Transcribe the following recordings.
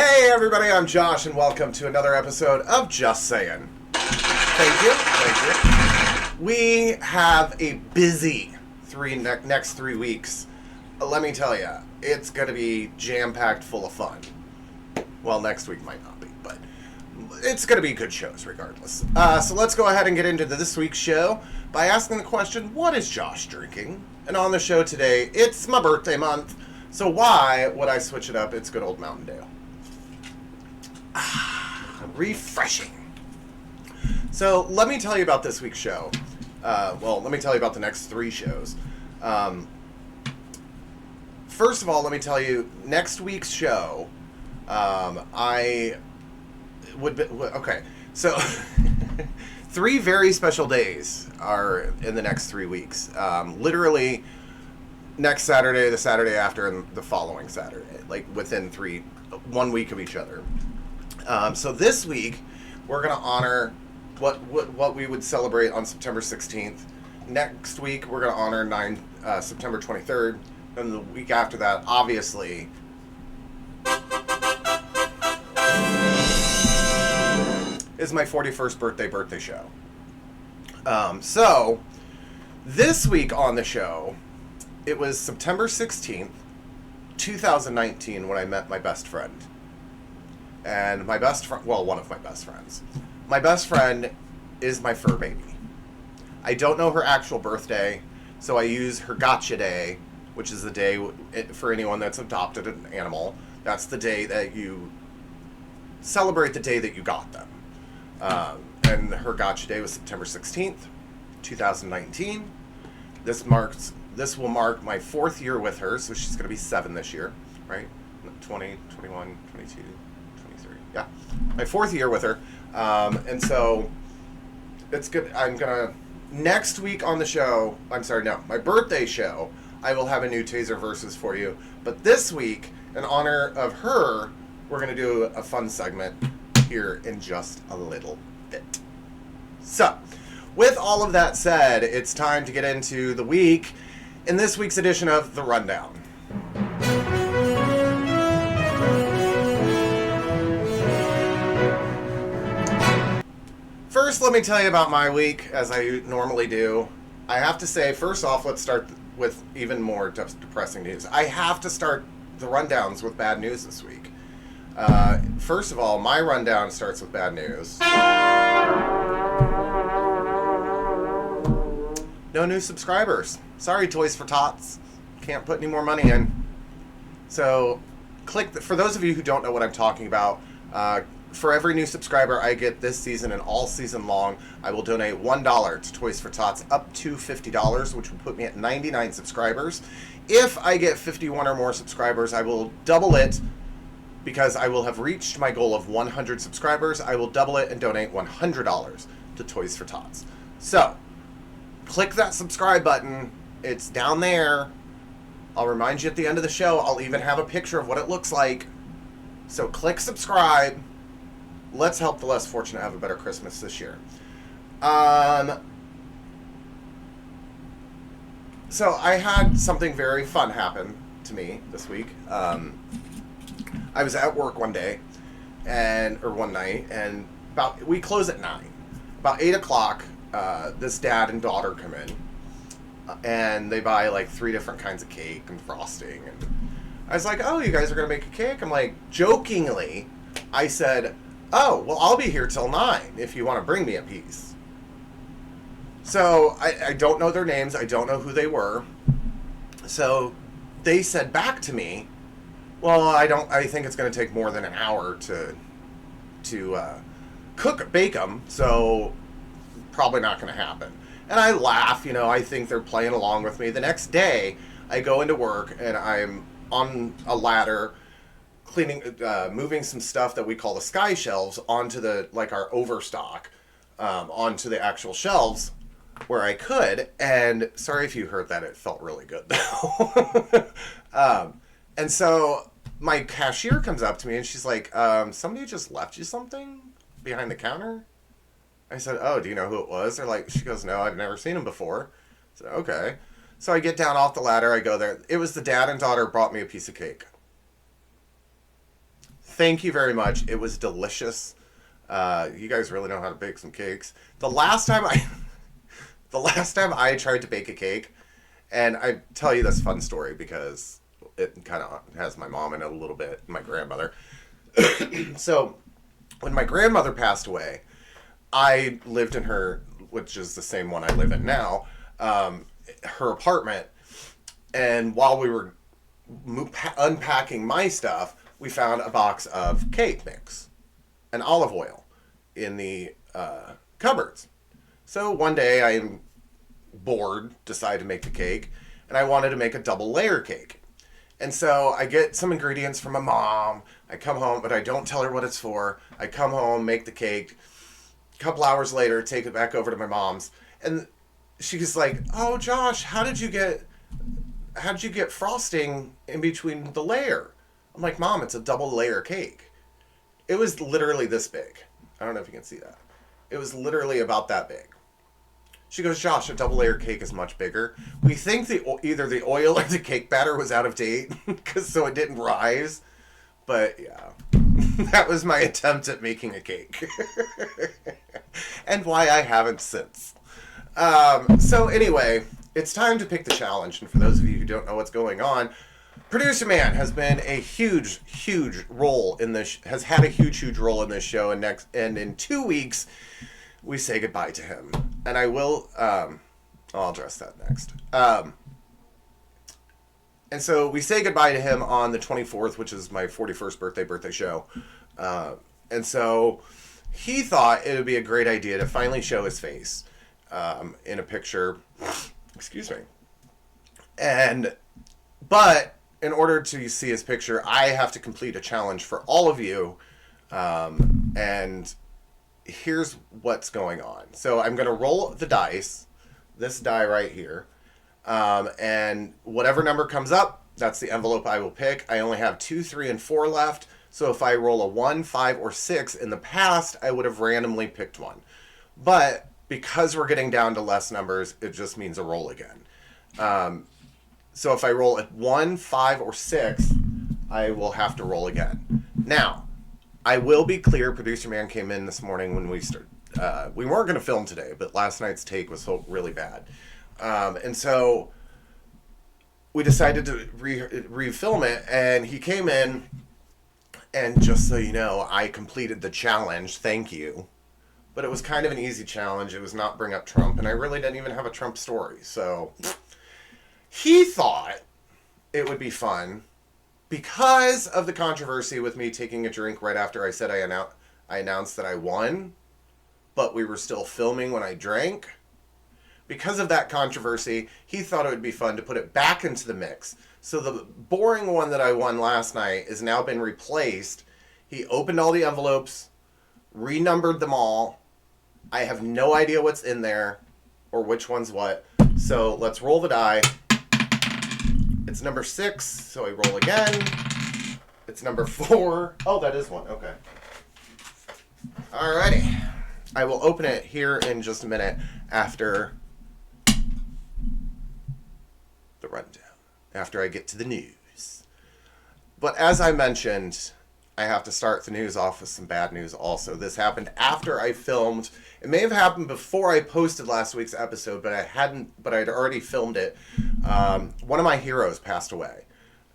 Hey everybody, I'm Josh and welcome to another episode of Just Sayin. Thank you. We have a busy next 3 weeks. Let me tell you, it's going to be jam-packed full of fun. Well, next week might not be, but it's going to be good shows regardless. So let's go ahead and get into this week's show by asking the question, what is Josh drinking? And on the show today, it's my birthday month, so why would I switch it up? It's good old Mountain Dew. Refreshing. So let me tell you about this week's show. Let me tell you about the next 3 shows. First of all, let me tell you, next week's show, okay, so 3 very special days are in the next 3 weeks. Literally, next Saturday, the Saturday after, and the following Saturday, like within 1 week of each other. So this week, we're going to honor what we would celebrate on September 16th. Next week, we're going to honor September 23rd. And the week after that, obviously, is my 41st birthday show. So, this week on the show, it was September 16th, 2019, when I met my best friend. And my best friend, well, one of my best friends. My best friend is my fur baby. I don't know her actual birthday, so I use her gotcha day, which is the day for anyone that's adopted an animal. That's the day that you celebrate the day that you got them. And her gotcha day was September 16th, 2019. This will mark my 4th year with her, so she's going to be 7 this year, right? 20, 21, 22, 23. Yeah, my 4th year with her. And so it's good. Next week on the show, my birthday show, I will have a new Toewser verses for you. But this week, in honor of her, we're going to do a fun segment here in just a little bit. So, with all of that said, it's time to get into the week in this week's edition of The Rundown. First, let me tell you about my week, as I normally do. I have to say, first off, let's start with even more depressing news. I have to start the rundowns with bad news this week. First of all, my rundown starts with bad news. No new subscribers. Sorry, Toys for Tots. Can't put any more money in. So, for those of you who don't know what I'm talking about, for every new subscriber I get this season and all season long, I will donate $1 to Toys for Tots up to $50, which would put me at 99 subscribers. If I get 51 or more subscribers, I will double it because I will have reached my goal of 100 subscribers. I will double it and donate $100 to Toys for Tots. So, click that subscribe button. It's down there. I'll remind you at the end of the show. I'll even have a picture of what it looks like. So click subscribe. Let's help the less fortunate have a better Christmas this year. So I had something very fun happen to me this week. I was at work one day, one night, and we close at 9. About 8 o'clock, this dad and daughter come in, and they buy like 3 different kinds of cake and frosting. And I was like, "Oh, you guys are gonna make a cake?" I'm like, jokingly, I said, "Oh, well, I'll be here till 9 if you want to bring me a piece." So I don't know their names. I don't know who they were. So they said back to me, "Well, I think it's going to take more than an hour to bake them. So probably not going to happen." And I laugh. I think they're playing along with me. The next day, I go into work and I'm on a ladder, moving some stuff that we call the sky shelves onto our overstock, onto the actual shelves where I could. And sorry if you heard that, it felt really good though. And so my cashier comes up to me and she's like, "Somebody just left you something behind the counter?" I said, "Oh, do you know who it was?" She goes, "No, I've never seen him before." I said, "Okay." So I get down off the ladder, I go there. It was the dad and daughter brought me a piece of cake. thank you very much. It was delicious. You guys really know how to bake some cakes. The last time I tried to bake a cake, and I tell you this fun story because it kind of has my mom in it a little bit, and my grandmother. So, when my grandmother passed away, I lived in her, which is the same one I live in now, her apartment. And while we were unpacking my stuff, we found a box of cake mix and olive oil in the cupboards. So one day I'm bored, decided to make the cake, and I wanted to make a double layer cake. And so I get some ingredients from my mom. I come home, but I don't tell her what it's for. I come home, make the cake. A couple hours later, take it back over to my mom's. And she's like, "Oh, Josh, how did you get frosting in between the layer?" I'm like, "Mom, it's a double layer cake." It was literally this big. I don't know if you can see that. It was literally about that big. She goes, "Josh, a double layer cake is much bigger." We think either the oil or the cake batter was out of date, so it didn't rise. But yeah, that was my attempt at making a cake. And why I haven't since. So anyway, it's time to pick the challenge. And for those of you who don't know what's going on, Producer Man has been a huge role in this, has had a huge role in this show. And in 2 weeks, we say goodbye to him. And I will, I'll address that next. And so we say goodbye to him on the 24th, which is my 41st birthday show. And so he thought it would be a great idea to finally show his face in a picture. Excuse me. But in order to see his picture, I have to complete a challenge for all of you. And here's what's going on. So I'm going to roll the dice, this die right here. And whatever number comes up, that's the envelope I will pick. I only have 2, 3, and 4 left. So if I roll a 1, 5, or 6, in the past, I would have randomly picked one. But because we're getting down to less numbers, it just means a roll again. So if I roll a 1, 5, or 6, I will have to roll again. Now, I will be clear, Producer Man came in this morning when we started. We weren't going to film today, but last night's take was so really bad. And so we decided to re-film it, and he came in, and just so you know, I completed the challenge. Thank you. But it was kind of an easy challenge. It was not bring up Trump, and I really didn't even have a Trump story. So he thought it would be fun because of the controversy with me taking a drink right after I said I announced that I won, but we were still filming when I drank. Because of that controversy, he thought it would be fun to put it back into the mix. So the boring one that I won last night has now been replaced. He opened all the envelopes, renumbered them all. I have no idea what's in there or which one's what. So let's roll the die. It's number 6, so I roll again. It's number 4. Oh, that is one. Okay. Alrighty. I will open it here in just a minute after the rundown, after I get to the news. But as I mentioned, I have to start the news off with some bad news also. This happened after I filmed. It may have happened before I posted last week's episode, but I'd already filmed it. One of my heroes passed away.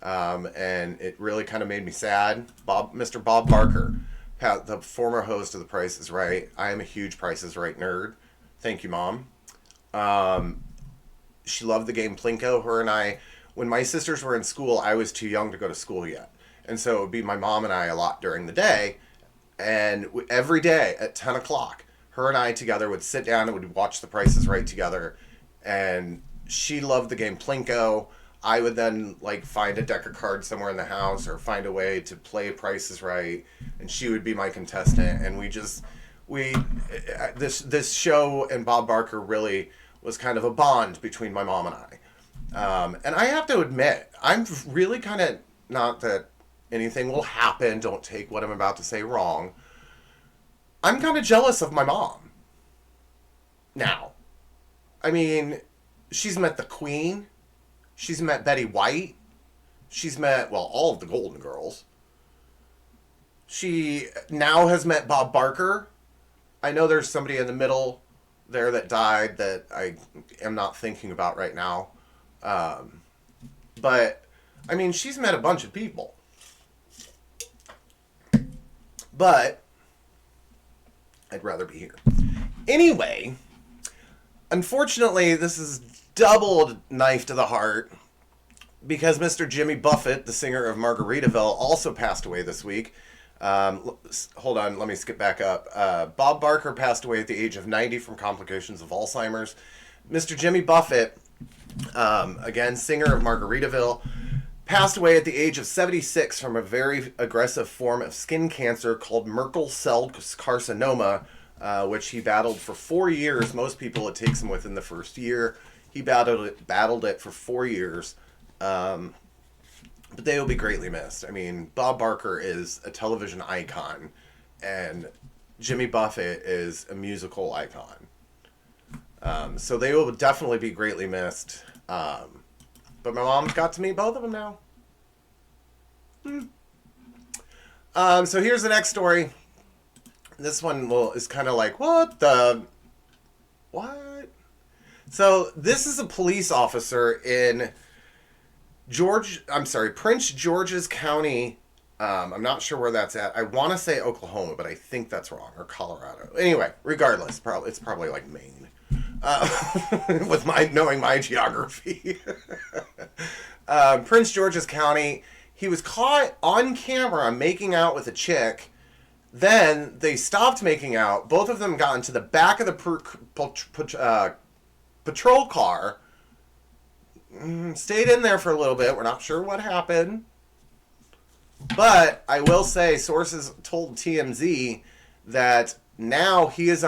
And it really kind of made me sad. Mr. Bob Barker, the former host of The Price is Right. I am a huge Price is Right nerd. Thank you, Mom. She loved the game Plinko. Her and I, when my sisters were in school, I was too young to go to school yet. And so it would be my mom and I a lot during the day. And every day at 10 o'clock, her and I together would sit down and would watch The Price is Right together. And she loved the game Plinko. I would then find a deck of cards somewhere in the house or find a way to play Price is Right. And she would be my contestant. And this show and Bob Barker really was kind of a bond between my mom and I. And I have to admit, I'm really kind of, not that anything will happen, don't take what I'm about to say wrong, I'm kind of jealous of my mom. Now, I mean, she's met the Queen, she's met Betty White, she's met, all of the Golden Girls. She now has met Bob Barker. I know there's somebody in the middle there that died that I am not thinking about right now. But, I mean, she's met a bunch of people. But I'd rather be here. Anyway, unfortunately, this is double knife to the heart because Mr. Jimmy Buffett, the singer of Margaritaville, also passed away this week. Hold on, let me skip back up. Bob Barker passed away at the age of 90 from complications of Alzheimer's. Mr. Jimmy Buffett, again, singer of Margaritaville, passed away at the age of 76 from a very aggressive form of skin cancer called Merkel cell carcinoma, which he battled for 4 years. Most people, it takes him within the first year. He battled it for 4 years. But they will be greatly missed. I mean, Bob Barker is a television icon, and Jimmy Buffett is a musical icon. So they will definitely be greatly missed. But my mom's got to meet both of them now. So here's the next story. This one is kind of like, what? So this is a police officer in Prince George's County. I'm not sure where that's at. I want to say Oklahoma, but I think that's wrong, or Colorado. Anyway, regardless, it's probably like Maine. With knowing my geography. Prince George's County, he was caught on camera making out with a chick. Then they stopped making out. Both of them got into the back of the patrol car. Stayed in there for a little bit. We're not sure what happened. But I will say, sources told TMZ that now he is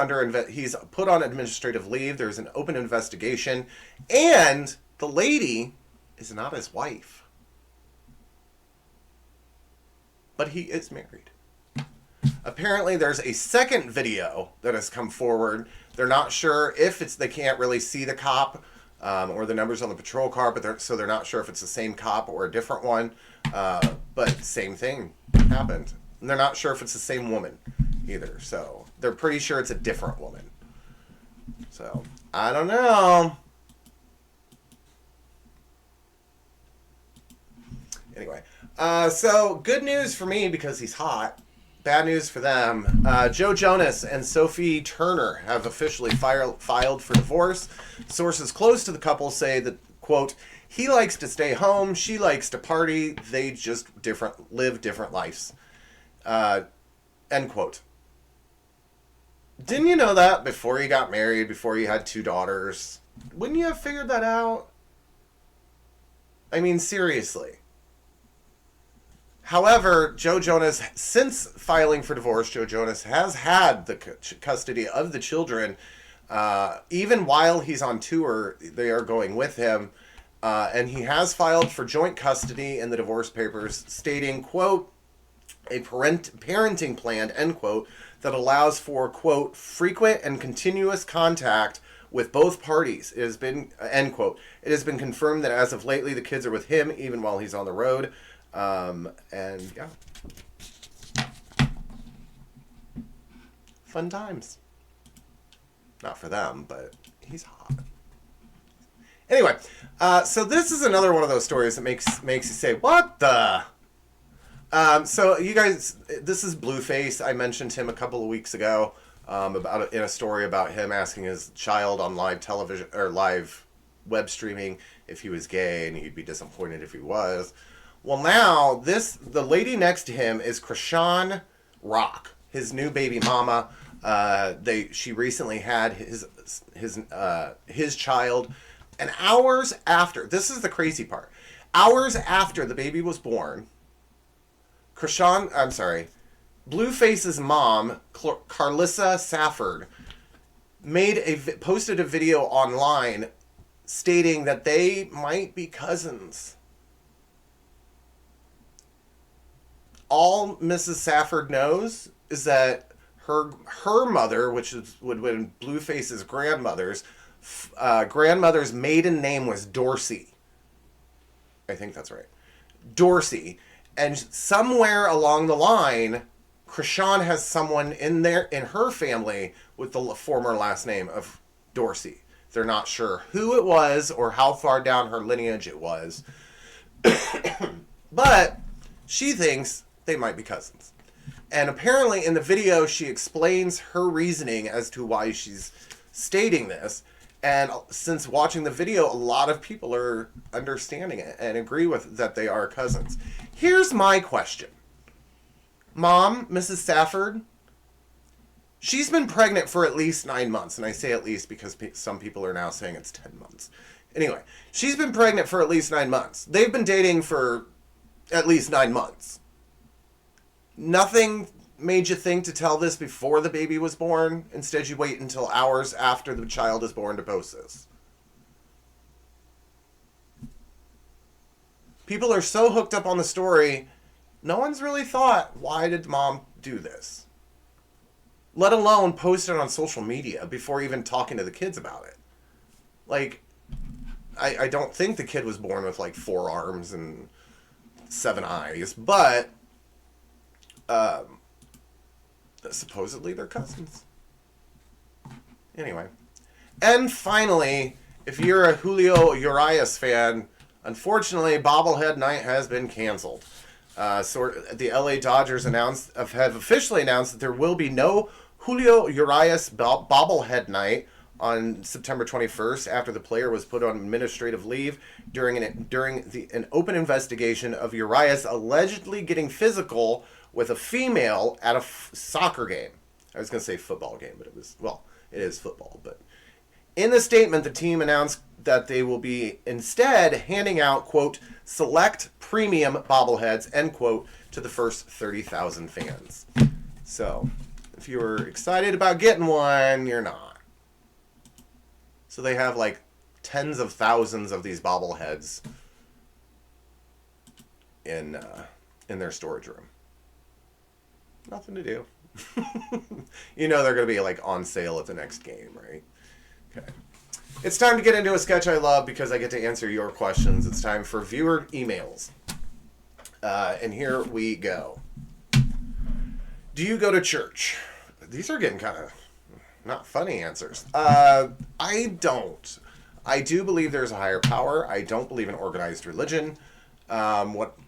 he's put on administrative leave. There's an open investigation. And the lady is not his wife. But he is married. Apparently there's a second video that has come forward. They're not sure if they can't really see the cop or the numbers on the patrol car, but they're not sure if it's the same cop or a different one. But same thing happened. And they're not sure if it's the same woman either. So they're pretty sure it's a different woman. So I don't know. Anyway, so good news for me because he's hot. Bad news for them. Joe Jonas and Sophie Turner have officially filed for divorce. Sources close to the couple say that, quote, he likes to stay home, she likes to party, they just live different lives. End quote. Didn't you know that before you got married, before you had 2 daughters? Wouldn't you have figured that out? I mean, seriously. However, Joe Jonas, since filing for divorce, Joe Jonas has had the custody of the children. Even while he's on tour, they are going with him. And he has filed for joint custody in the divorce papers, stating, quote, a parenting plan, end quote, that allows for, quote, frequent and continuous contact with both parties. It has been, end quote, it has been confirmed that as of lately, the kids are with him, even while he's on the road. And yeah. Fun times. Not for them, but he's hot. Anyway, so this is another one of those stories that makes you say, what the? So you guys, this is Blueface. I mentioned him a couple of weeks ago in a story about him asking his child on live television or live web streaming if he was gay, and he'd be disappointed if he was. Well, now the lady next to him is Krishan Rock, his new baby mama. She recently had his child, and hours after, this is the crazy part, hours after the baby was born, Blueface's mom, Carlissa Safford, posted a video online stating that they might be cousins. All Mrs. Safford knows is that her mother, which would have been Blueface's grandmother's maiden name was Dorsey. I think that's right. Dorsey. And somewhere along the line, Krishan has someone in her family with the former last name of Dorsey. They're not sure who it was or how far down her lineage it was. But she thinks they might be cousins. And apparently in the video, she explains her reasoning as to why she's stating this. And since watching the video, a lot of people are understanding it and agree with that they are cousins. Here's my question. Mom, Mrs. Stafford, she's been pregnant for at least 9 months. And I say at least because some people are now saying it's 10 months. Anyway, she's been pregnant for at least 9 months. They've been dating for at least 9 months. Nothing made you think to tell this before the baby was born? Instead, you wait until hours after the child is born to post this. People are so hooked up on the story, no one's really thought, why did mom do this? Let alone post it on social media before even talking to the kids about it. Like, I don't think the kid was born with like 4 arms and 7 eyes, but supposedly they're cousins. Anyway. And finally, if you're a Julio Urias fan, unfortunately, Bobblehead Night has been canceled. So the LA Dodgers have officially announced that there will be no Julio Urias Bobblehead Night on September 21st after the player was put on administrative leave during an open investigation of Urias allegedly getting physical with a female at a soccer game. I was going to say football game, but it is football. But in the statement, the team announced that they will be instead handing out, quote, select premium bobbleheads, end quote, to the first 30,000 fans. So, if you were excited about getting one, you're not. So they have like tens of thousands of these bobbleheads in their storage room. Nothing to do. You know they're going to be like on sale at the next game, right? Okay. It's time to get into a sketch I love because I get to answer your questions. It's time for viewer emails. And here we go. Do you go to church? These are getting kind of not funny answers. I don't. I do believe there's a higher power. I don't believe in organized religion. What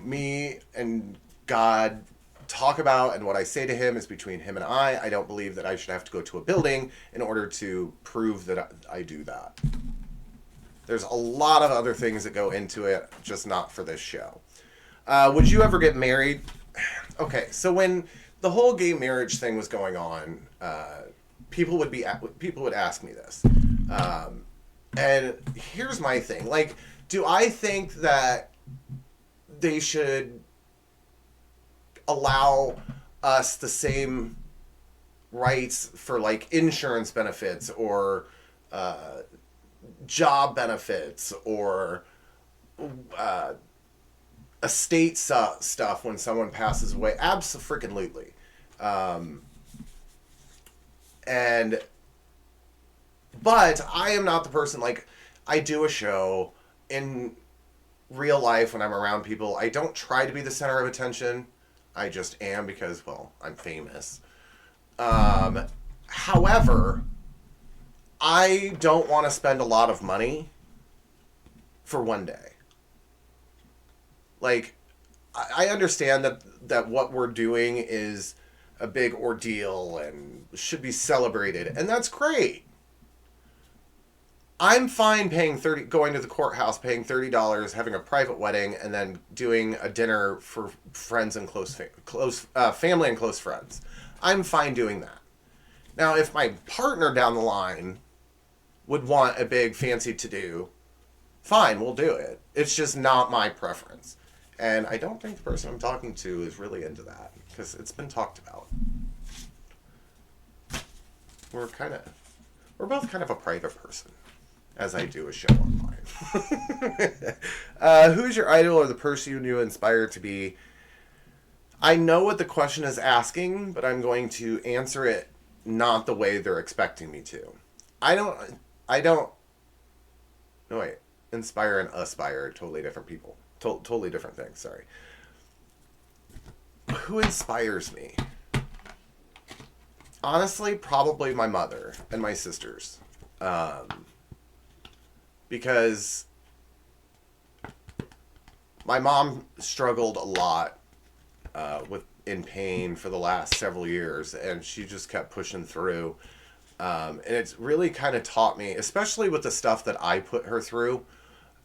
me and God talk about and what I say to him is between him and I. I don't believe that I should have to go to a building in order to prove that I do that. There's a lot of other things that go into it, just not for this show. Would you ever get married? Okay, so when the whole gay marriage thing was going on, people would ask me this. And here's my thing. Like, do I think that they should allow us the same rights for like insurance benefits or job benefits or estate stuff when someone passes away? Abso-freaking-lutely. But I am not the person, like, I do a show in real life when I'm around people. I don't try to be the center of attention. I just am because, well, I'm famous. However, I don't want to spend a lot of money for one day. Like, I understand that what we're doing is a big ordeal and should be celebrated, and that's great. I'm fine going to the courthouse, paying $30, having a private wedding, and then doing a dinner for friends and close family and close friends. I'm fine doing that. Now, if my partner down the line would want a big fancy to-do, fine, we'll do it. It's just not my preference. And I don't think the person I'm talking to is really into that, because it's been talked about. We're both kind of a private person, as I do a show online. Who's your idol or the person you aspire to be? I know what the question is asking, but I'm going to answer it not the way they're expecting me to. No, wait. Inspire and aspire are totally different people. Totally different things, sorry. Who inspires me? Honestly, probably my mother and my sisters. Because my mom struggled a lot with in pain for the last several years, and she just kept pushing through. And it's really kind of taught me, especially with the stuff that I put her through,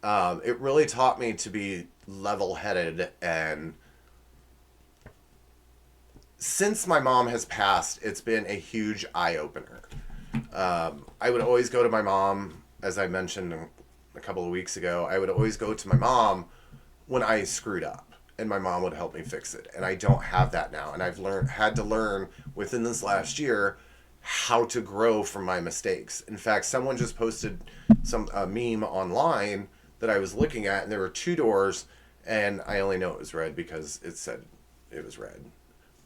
it really taught me to be level-headed. And since my mom has passed, it's been a huge eye-opener. I would always go to my mom, as I mentioned a couple of weeks ago, I would always go to my mom when I screwed up, and my mom would help me fix it. And I don't have that now, and I've had to learn within this last year how to grow from my mistakes. In fact, someone just posted a meme online that I was looking at, and there were two doors, and I only know it was red because it said it was red.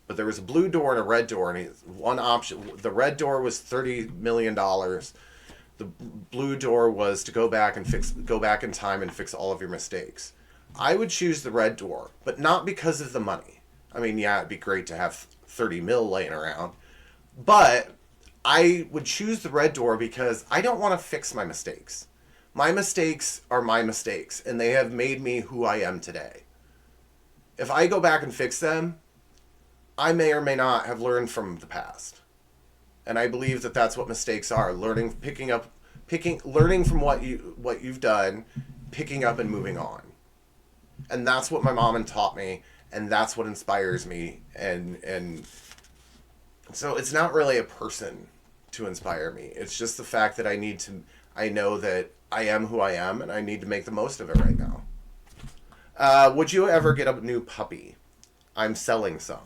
But there was a blue door and a red door, and one option, the red door was $30 million. The blue door was to go back in time and fix all of your mistakes. I would choose the red door, but not because of the money. I mean, yeah, it'd be great to have 30 mil laying around, but I would choose the red door because I don't want to fix my mistakes. My mistakes are my mistakes, and they have made me who I am today. If I go back and fix them, I may or may not have learned from the past. And I believe that that's what mistakes are: learning from what you've done, picking up and moving on. And that's what my mom taught me, and that's what inspires me. And so it's not really a person to inspire me. It's just the fact that I know that I am who I am, and I need to make the most of it right now. Would you ever get a new puppy? I'm selling some.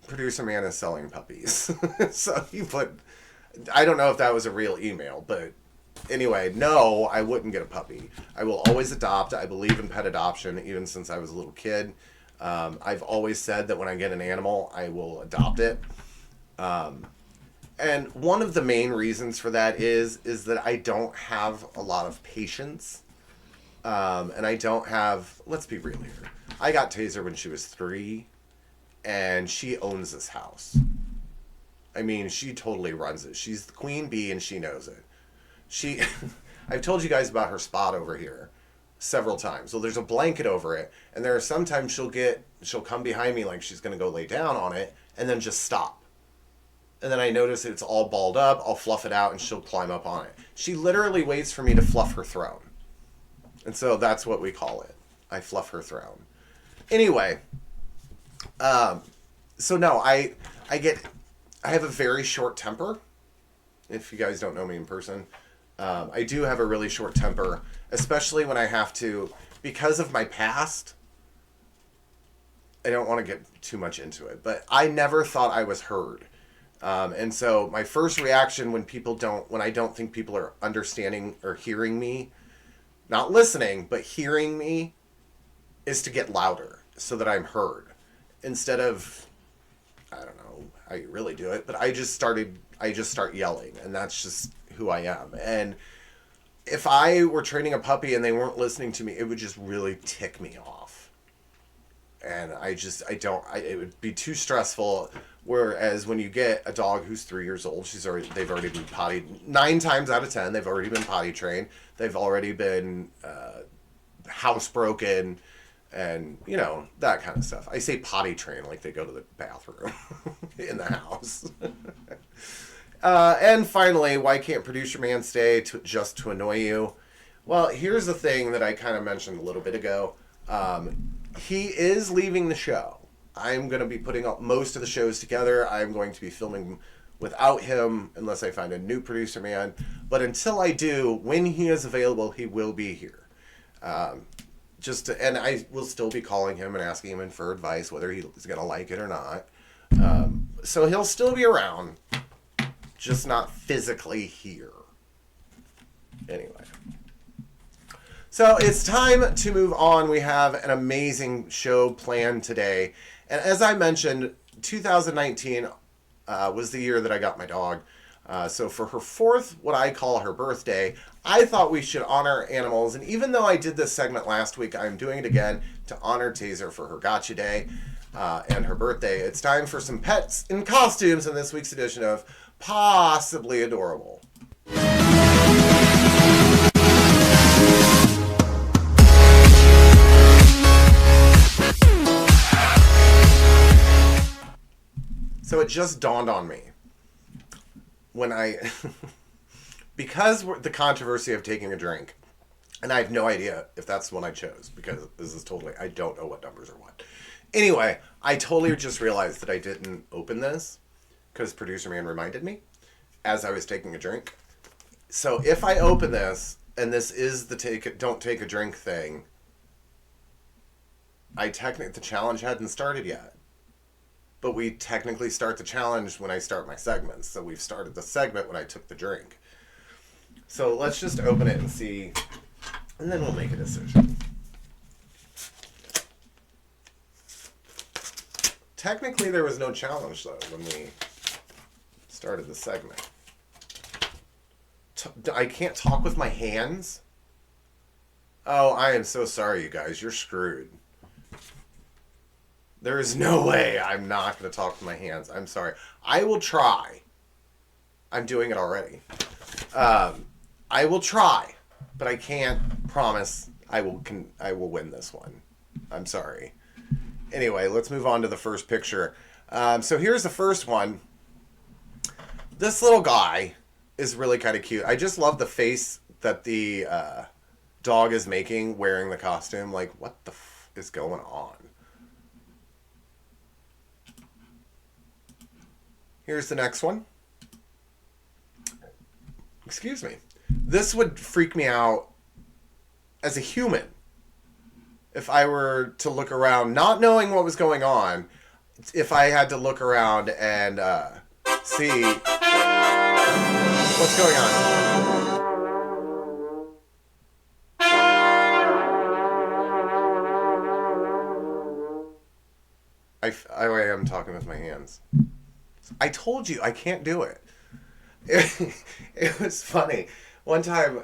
Producer man is selling puppies. So I don't know if that was a real email, but anyway, no, I wouldn't get a puppy. I will always adopt. I believe in pet adoption, even since I was a little kid. I've always said that when I get an animal, I will adopt it. And one of the main reasons for that is that I don't have a lot of patience. And I don't have, let's be real here. I got Toewser when she was 3, and she owns this house. I mean, she totally runs it. She's the queen bee, and she knows it. I've told you guys about her spot over here several times. So there's a blanket over it, and there are sometimes she'll come behind me like she's going to go lay down on it, and then just stop. And then I notice it's all balled up, I'll fluff it out, and she'll climb up on it. She literally waits for me to fluff her throne. And so that's what we call it. I fluff her throne. Anyway, so no, I have a very short temper. If you guys don't know me in person, I do have a really short temper, especially when I have to, because of my past. I don't want to get too much into it, but I never thought I was heard. And so my first reaction when I don't think people are understanding or hearing me, not listening, but hearing me, is to get louder so that I'm heard. Instead of, I don't know how you really do it, but I just start yelling, and that's just who I am. And if I were training a puppy and they weren't listening to me, it would just really tick me off. And it would be too stressful. Whereas when you get a dog who's 3 years old, they've already been potty 9 times out of 10. They've already been potty trained. They've already been housebroken, and that kind of stuff. I say potty trained like they go to the bathroom in the house. And finally, why can't Producer Man stay just to annoy you? Well, here's the thing that I kind of mentioned a little bit ago. He is leaving the show. I'm going to be putting up most of the shows together. I'm going to be filming without him unless I find a new producer man. But until I do, when he is available, he will be here. And I will still be calling him and asking him for advice, whether he's going to like it or not. So he'll still be around, just not physically here. Anyway. So it's time to move on. We have an amazing show planned today. And as I mentioned, 2019 was the year that I got my dog. So for her 4th, what I call her birthday, I thought we should honor animals. And even though I did this segment last week, I'm doing it again to honor Toewser for her Gotcha Day. and her birthday, it's time for some pets in costumes in this week's edition of Possibly Adorable. So it just dawned on me when because the controversy of taking a drink, and I have no idea if that's the one I chose, because this is totally, I don't know what numbers are what. Anyway, I totally just realized that I didn't open this because producer man reminded me as I was taking a drink. So if I open this, and this is the don't take a drink thing, the challenge hadn't started yet. But we technically start the challenge when I start my segments. So we've started the segment when I took the drink. So let's just open it and see, and then we'll make a decision. Technically, there was no challenge, though, when we started the segment. I can't talk with my hands? Oh, I am so sorry, you guys. You're screwed. There is no way I'm not going to talk with my hands. I'm sorry. I will try. I'm doing it already. I will try, but I can't promise I will win this one. I'm sorry. Anyway, let's move on to the first picture. So here's the first one. This little guy is really kind of cute. I just love the face that the dog is making wearing the costume. Like, what the f is going on? Here's the next one. Excuse me. This would freak me out as a human. If I were to look around, not knowing what was going on, if I had to look around and see what's going on. I am talking with my hands. I told you I can't do it. It was funny. One time,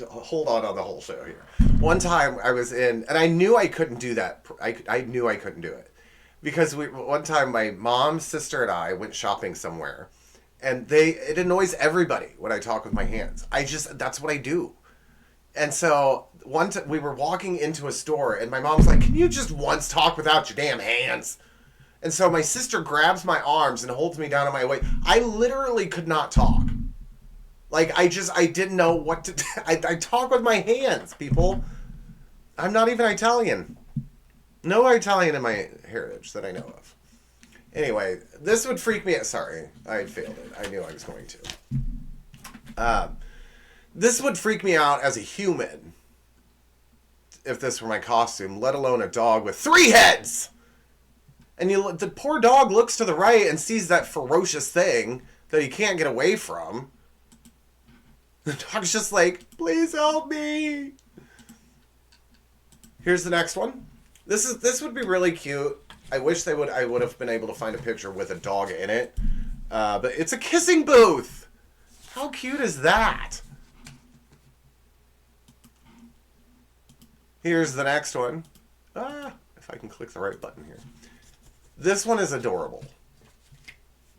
hold on the whole show here. One time I was in, and I knew I couldn't do that. I knew I couldn't do it. Because one time my mom, sister, and I went shopping somewhere. And it annoys everybody when I talk with my hands. That's what I do. And so we were walking into a store, and my mom's like, "Can you just once talk without your damn hands?" And so my sister grabs my arms and holds me down on my weight. I literally could not talk. Like, I didn't know what to do. I talk with my hands, people. I'm not even Italian. No Italian in my heritage that I know of. Anyway, this would freak me out. Sorry, I had failed it. I knew I was going to. This would freak me out as a human if this were my costume, let alone a dog with 3 heads. And the poor dog looks to the right and sees that ferocious thing that he can't get away from. The dog's just like, "Please help me." Here's the next one. This would be really cute. I wish I would have been able to find a picture with a dog in it. But it's a kissing booth. How cute is that? Here's the next one. If I can click the right button here. This one is adorable.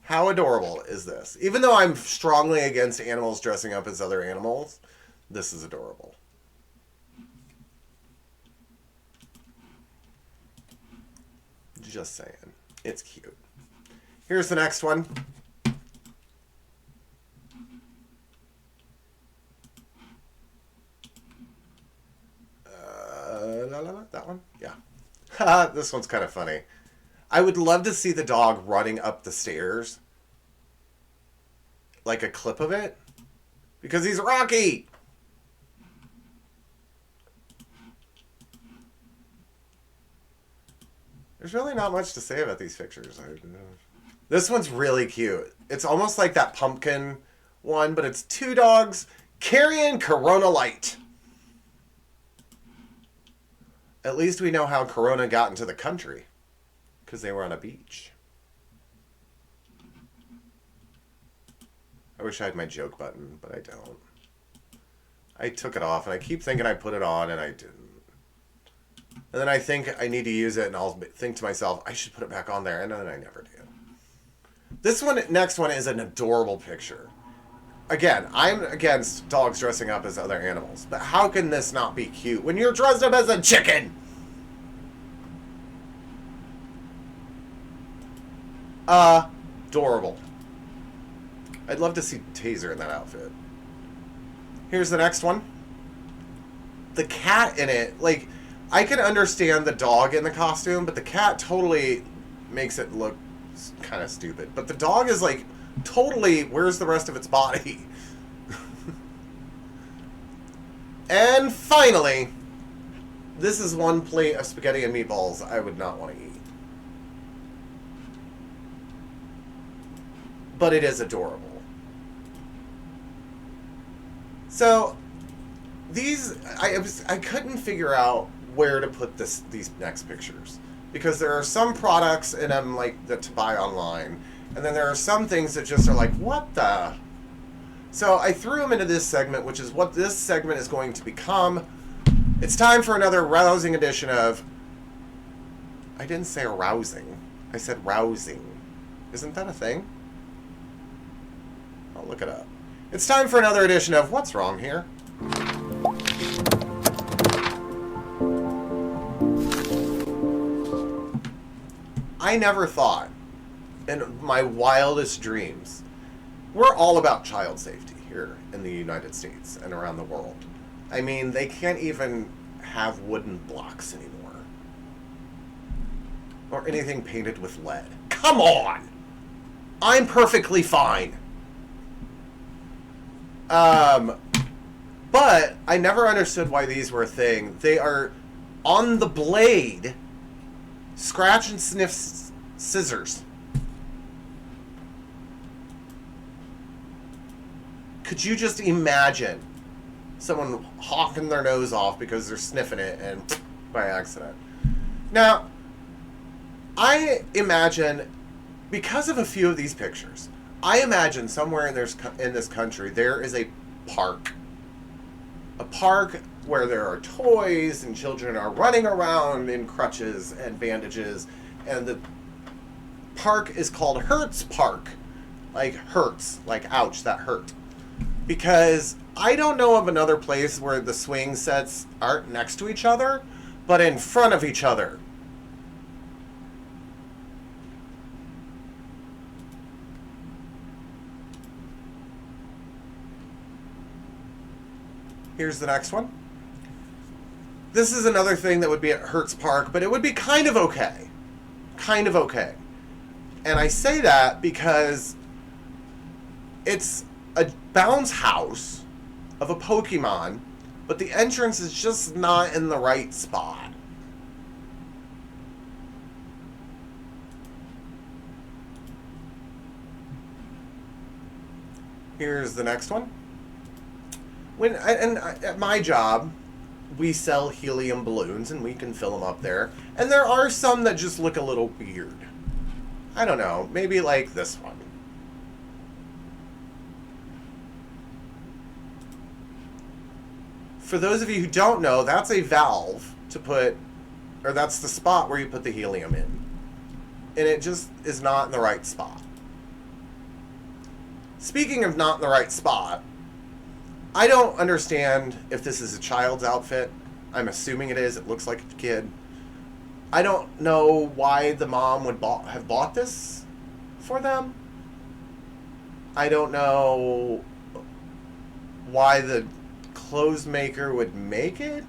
How adorable is this? Even though I'm strongly against animals dressing up as other animals, this is adorable. Just saying. It's cute. Here's the next one. That one? Yeah. This one's kind of funny. I would love to see the dog running up the stairs. Like a clip of it. Because he's Rocky! There's really not much to say about these pictures. This one's really cute. It's almost like that pumpkin one, but it's 2 dogs carrying Corona Light. At least we know how Corona got into the country. Because they were on a beach. I wish I had my joke button, but I don't. I took it off, and I keep thinking I put it on, and I didn't. And then I think I need to use it, and I'll think to myself, I should put it back on there, and then I never do. This one, next one, is an adorable picture. Again, I'm against dogs dressing up as other animals, but how can this not be cute when you're dressed up as a chicken? Adorable. I'd love to see Toewser in that outfit. Here's the next one. The cat in it, like, I can understand the dog in the costume, but the cat totally makes it look kind of stupid. But the dog is, like, totally, where's the rest of its body? And finally, this is one plate of spaghetti and meatballs I would not want to eat. But it is adorable. So, these, I couldn't figure out where to put these next pictures. Because there are some products in them, like, that to buy online. And then there are some things that just are like, what the? So I threw them into this segment, which is what this segment is going to become. It's time for another rousing edition of... I didn't say arousing. I said rousing. Isn't that a thing? I'll look it up. It's time for another edition of What's Wrong Here? I never thought, in my wildest dreams, we're all about child safety here in the United States and around the world. I mean, they can't even have wooden blocks anymore. Or anything painted with lead. Come on! I'm perfectly fine. But I never understood why these were a thing. They are on the blade, scratch and sniff scissors. Could you just imagine someone hawking their nose off because they're sniffing it and by accident? Now, I imagine, because of a few of these pictures, I imagine somewhere in this country there is a park. A park where there are toys and children are running around in crutches and bandages, and the park is called Hurts Park. Like hurts, like ouch, that hurt. Because I don't know of another place where the swing sets aren't next to each other, but in front of each other. Here's the next one. This is another thing that would be at Hurts Park, but it would be kind of okay. Kind of okay. And I say that because it's a bounce house of a Pokemon, but the entrance is just not in the right spot. Here's the next one. At my job, we sell helium balloons, and we can fill them up there. And there are some that just look a little weird. I don't know, maybe like this one. For those of you who don't know, that's a valve to put, or that's the spot where you put the helium in. And it just is not in the right spot. Speaking of not in the right spot, I don't understand if this is a child's outfit. I'm assuming it is. It looks like a kid. I don't know why the mom would have bought this for them. I don't know why the clothes maker would make it.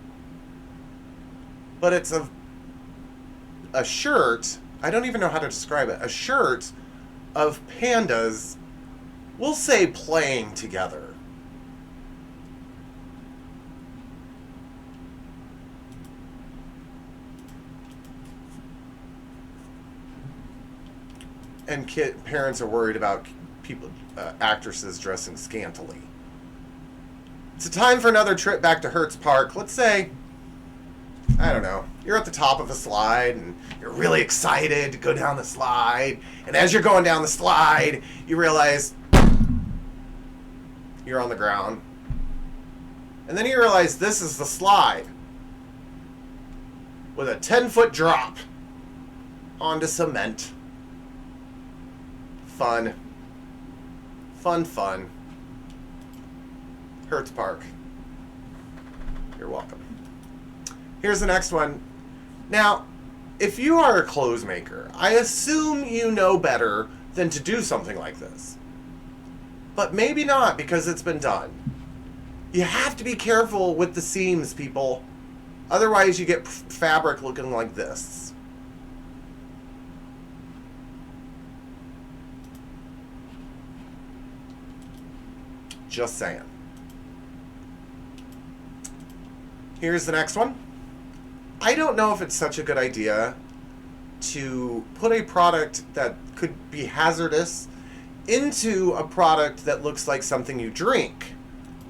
But it's a shirt. I don't even know how to describe it. A shirt of pandas, we'll say, playing together. And parents are worried about actresses dressing scantily. It's a time for another trip back to Hurts Park. Let's say, I don't know, you're at the top of a slide and you're really excited to go down the slide. And as you're going down the slide, you realize you're on the ground. And then you realize this is the slide. with a 10-foot drop onto cement. Fun. Fun, fun. Hertz Park. You're welcome. Here's the next one. Now, if you are a clothes maker, I assume you know better than to do something like this. But maybe not, because it's been done. You have to be careful with the seams, people. Otherwise, you get fabric looking like this. Just saying. Here's the next one. I don't know if it's such a good idea to put a product that could be hazardous into a product that looks like something you drink,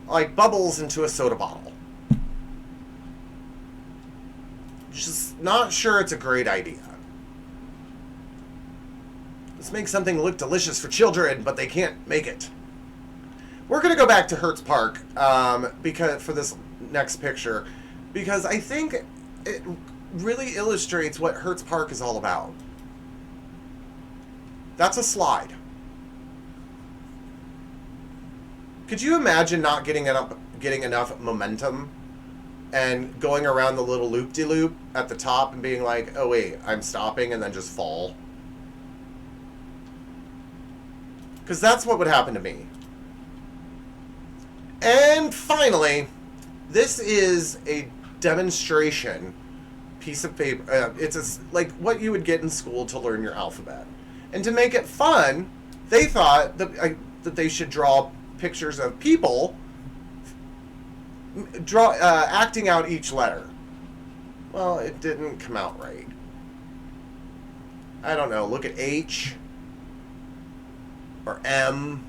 like bubbles into a soda bottle. Just not sure it's a great idea. Let's make something look delicious for children, but they can't make it. We're going to go back to Hertz Park because for this next picture, because I think it really illustrates what Hertz Park is all about. That's a slide. Could you imagine not getting enough momentum and going around the little loop-de-loop at the top and being like, oh wait, I'm stopping, and then just fall? Because that's what would happen to me. And finally, this is a demonstration piece of paper. It's like what you would get in school to learn your alphabet. And to make it fun, they thought that they should draw pictures of people acting out each letter. Well, it didn't come out right. I don't know. Look at H or M.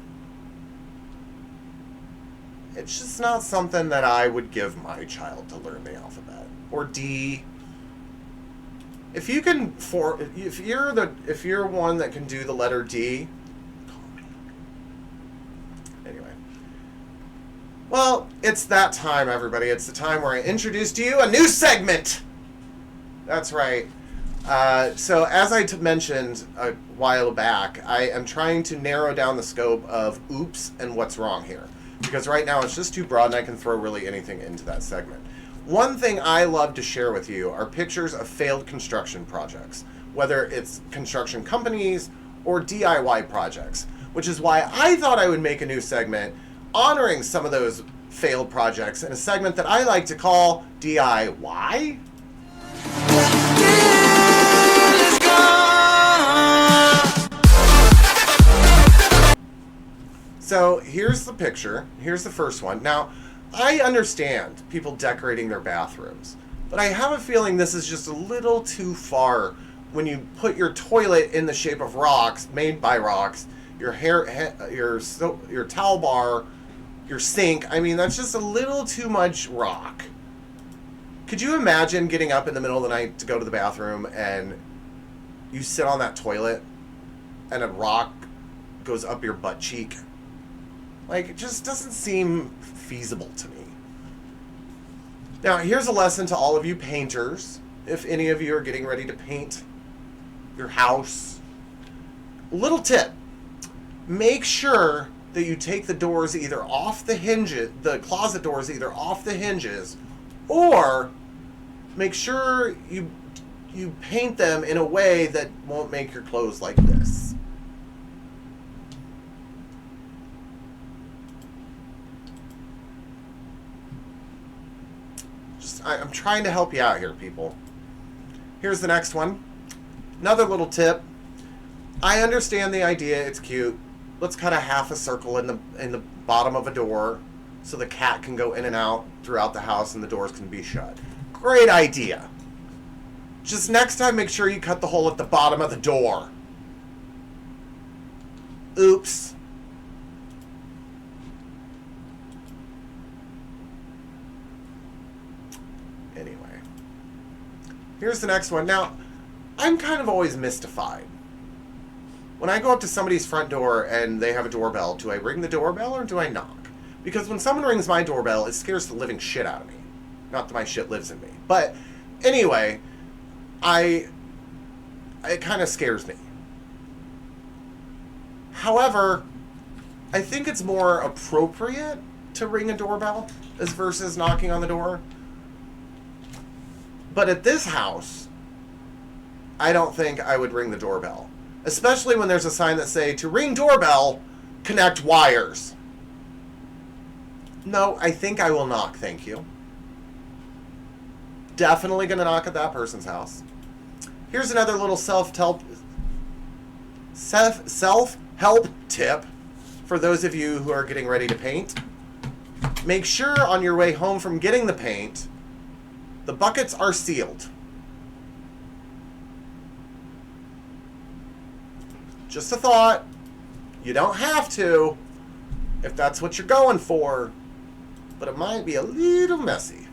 It's just not something that I would give my child to learn the alphabet. Or D. If you can, if you're one that can do the letter D, call me. Anyway. Well, it's that time, everybody. It's the time where I introduce to you a new segment. That's right. So as I mentioned a while back, I am trying to narrow down the scope of oops and what's wrong here. Because right now it's just too broad and I can throw really anything into that segment. One thing I love to share with you are pictures of failed construction projects, whether it's construction companies or DIY projects, which is why I thought I would make a new segment honoring some of those failed projects in a segment that I like to call DIY. So here's the picture. Here's the first one. Now, I understand people decorating their bathrooms, but I have a feeling this is just a little too far when you put your toilet in the shape of rocks, made by rocks, your towel bar, your sink. I mean, that's just a little too much rock. Could you imagine getting up in the middle of the night to go to the bathroom and you sit on that toilet and a rock goes up your butt cheek? Like, it just doesn't seem feasible to me. Now, here's a lesson to all of you painters. If any of you are getting ready to paint your house, little tip. Make sure that you take the doors either off the hinges, the closet doors either off the hinges, or make sure you paint them in a way that won't make your clothes like this. I'm trying to help you out here, people. Here's the next one. Another little tip. I understand the idea. It's cute. Let's cut a half a circle in the bottom of a door so the cat can go in and out throughout the house and the doors can be shut. Great idea. Just next time, make sure you cut the hole at the bottom of the door. Oops. Anyway, here's the next one. Now, I'm kind of always mystified. When I go up to somebody's front door and they have a doorbell, do I ring the doorbell or do I knock? Because when someone rings my doorbell, it scares the living shit out of me. Not that my shit lives in me. But anyway, it kind of scares me. However, I think it's more appropriate to ring a doorbell as versus knocking on the door. But at this house, I don't think I would ring the doorbell. Especially when there's a sign that say, to ring doorbell, connect wires. No, I think I will knock, thank you. Definitely going to knock at that person's house. Here's another little self-help tip for those of you who are getting ready to paint. Make sure on your way home from getting the paint, the buckets are sealed. Just a thought. You don't have to if that's what you're going for, but it might be a little messy.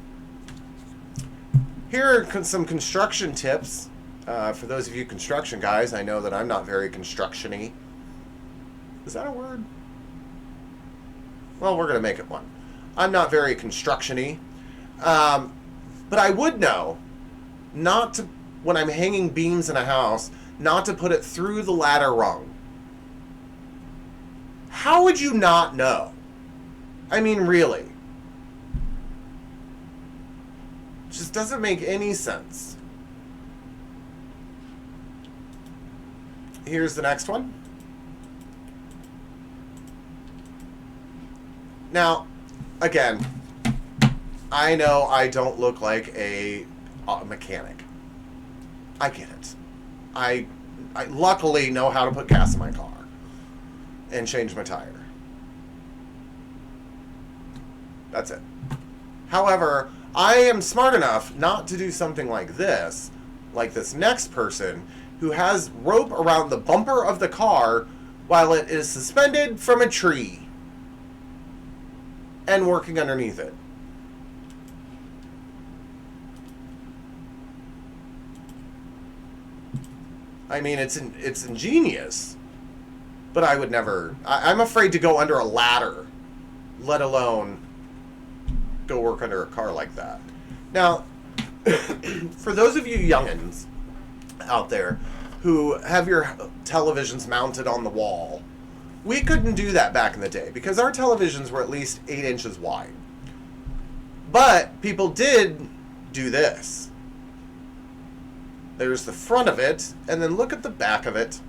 Here are some construction tips. For those of you construction guys, I know that I'm not very construction-y. Is that a word? Well, we're going to make it one. I'm not very construction-y. But I would know not to, when I'm hanging beams in a house, not to put it through the ladder rung. How would you not know? I mean, really. It just doesn't make any sense. Here's the next one. Now, again, I know I don't look like a mechanic. I get it. I luckily know how to put gas in my car and change my tire. That's it. However, I am smart enough not to do something like this next person who has rope around the bumper of the car while it is suspended from a tree and working underneath it. I mean, it's ingenious, but I would never. I'm afraid to go under a ladder, let alone go work under a car like that. Now, for those of you youngins out there who have your televisions mounted on the wall, we couldn't do that back in the day because our televisions were at least 8 inches wide. But people did do this. There's the front of it, and then look at the back of it.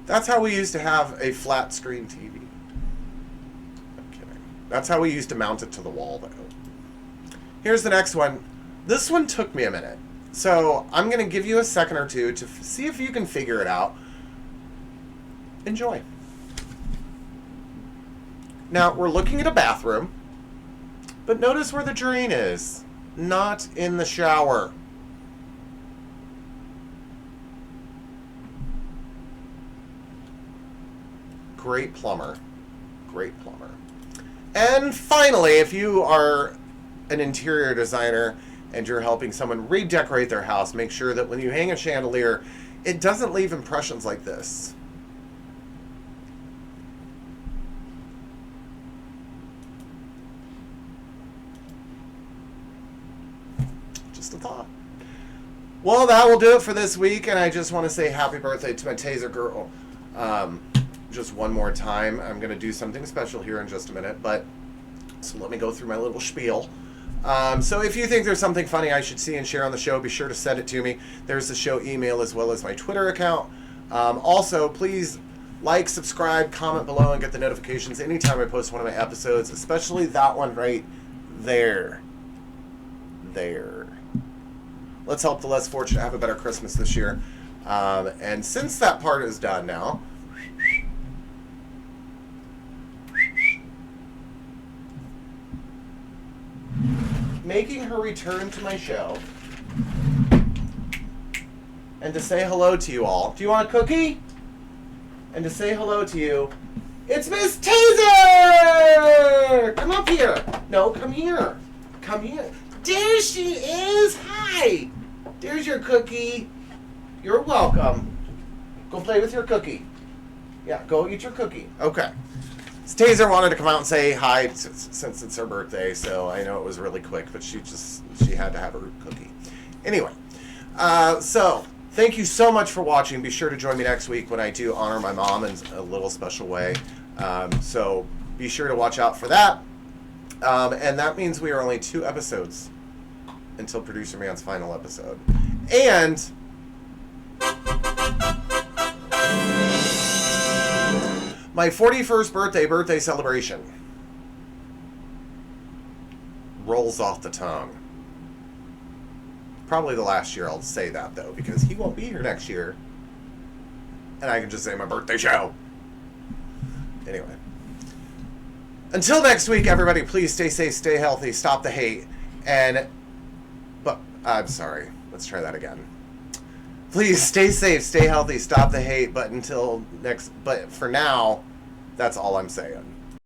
That's how we used to have a flat screen TV. I'm kidding. That's how we used to mount it to the wall, though. Here's the next one. This one took me a minute. So I'm going to give you a second or two to see if you can figure it out. Enjoy. Now, we're looking at a bathroom. But notice where the drain is. Not in the shower. Great plumber. Great plumber. And finally, if you are an interior designer and you're helping someone redecorate their house, make sure that when you hang a chandelier, it doesn't leave impressions like this. Just a thought. Well, that will do it for this week, and I just want to say happy birthday to my Toewser girl. Just one more time. I'm going to do something special here in just a minute, but so let me go through my little spiel. So if you think there's something funny I should see and share on the show, be sure to send it to me. There's the show email as well as my Twitter account. Also, please like, subscribe, comment below, and get the notifications anytime I post one of my episodes, especially that one right there. There. Let's help the less fortunate have a better Christmas this year. And since that part is done now, making her return to my show and to say hello to you all. Do you want a cookie? And to say hello to you, it's Miss Toewser! Come up here. No, come here. Come here. There she is. Hi. There's your cookie. You're welcome. Go play with your cookie. Yeah, go eat your cookie. Okay. Toewser wanted to come out and say hi since it's her birthday, so I know it was really quick, but she had to have her cookie. Anyway, so thank you so much for watching. Be sure to join me next week when I do honor my mom in a little special way. So be sure to watch out for that. And that means we are only 2 episodes until Producer Man's final episode. And my 41st birthday celebration rolls off the tongue. Probably the last year I'll say that, though, because he won't be here next year. And I can just say my birthday show. Anyway. Until next week, everybody, please stay safe, stay healthy, stop the hate, I'm sorry. Let's try that again. Please stay safe, stay healthy, stop the hate, but for now, that's all I'm saying.